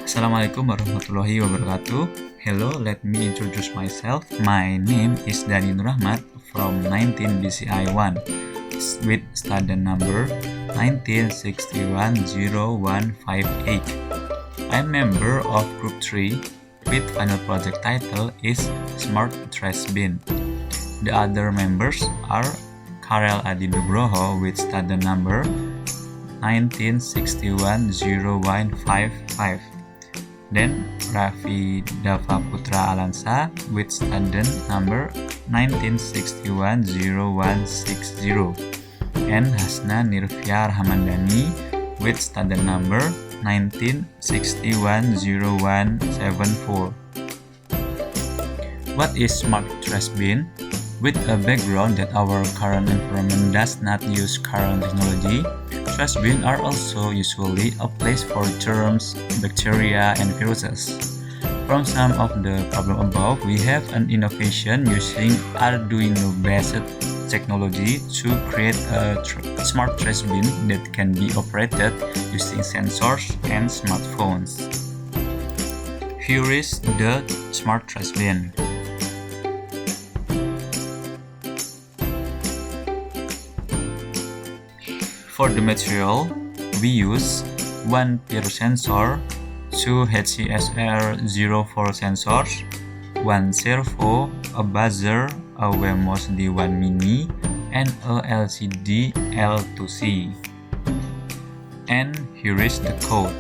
Assalamualaikum warahmatullahi wabarakatuh. Hello, let me introduce myself. My name is Dani Nurahmat from 19 BCI 1 with student number 19610158. I'm member of group 3 with final project title is Smart Trash Bin. The other members are Charel Adi Nugroho with student number 19610155. Then Rafi Daffa Putra Alansa with student number 19610160 and Hasna Nirfya Rahmandani with student number 19610174. What is smart trash bin? With a background that our current environment does not use current technology, trash bins are also usually a place for germs, bacteria, and viruses. From some of the problems above, we have an innovation using Arduino-based technology to create a smart trash bin that can be operated using sensors and smartphones. Here is the smart trash bin. For the material, we use one peer sensor, two HCSR04 sensors, one servo, a buzzer, a Wemos D1 Mini, and a LCD L2C. And here is the code.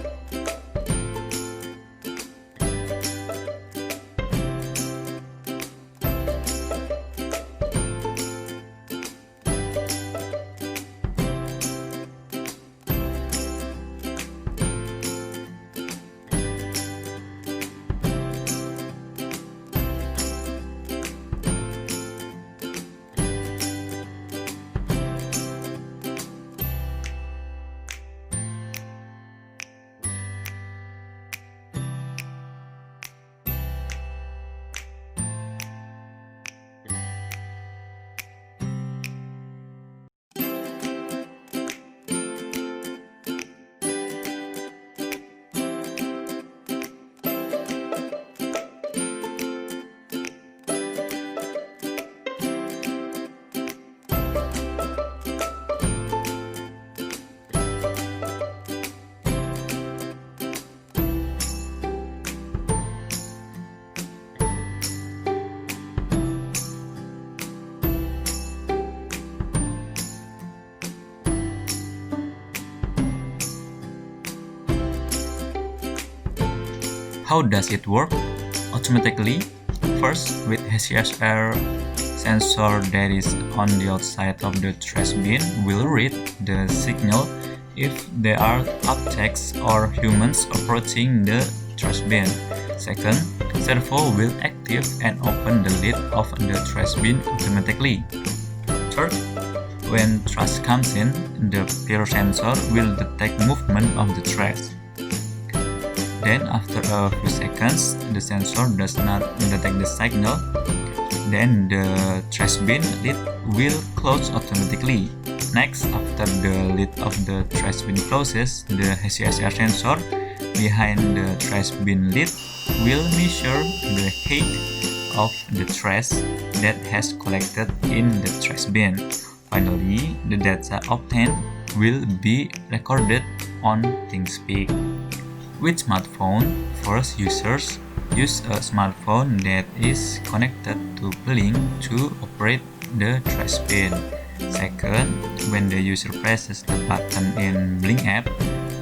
How does it work? Automatically, first with HCSR sensor that is on the outside of the trash bin will read the signal if there are objects or humans approaching the trash bin. Second, servo will active and open the lid of the trash bin automatically. Third, when trash comes in, the peer sensor will detect movement of the trash. Then after a few seconds, the sensor does not detect the signal. Then the trash bin lid will close automatically. Next, after the lid of the trash bin closes, the HCSR sensor behind the trash bin lid will measure the height of the trash that has collected in the trash bin. Finally, the data obtained will be recorded on ThingSpeak. With smartphone, first users use a smartphone that is connected to Blink to operate the trash bin. Second, when the user presses the button in Blink app,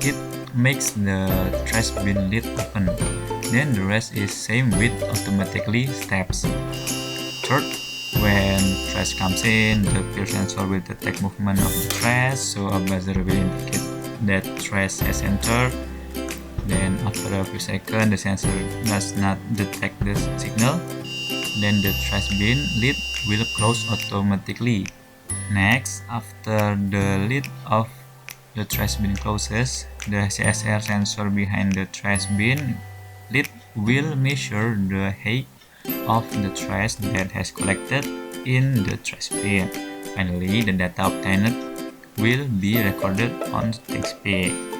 it makes the trash bin lid open. Then the rest is same with automatically steps. Third, when trash comes in, the peer sensor will detect movement of the trash, so a buzzer will indicate that trash has entered. Then after a few seconds, the sensor does not detect the signal. Then the trash bin lid will close automatically. Next, after the lid of the trash bin closes, the CSR sensor behind the trash bin lid will measure the height of the trash that has collected in the trash bin. Finally, the data obtained will be recorded on ThingSpeak.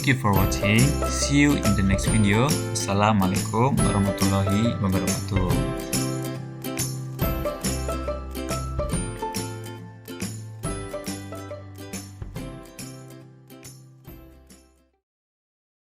Thank you for watching. See you in the next video. Assalamualaikum warahmatullahi wabarakatuh.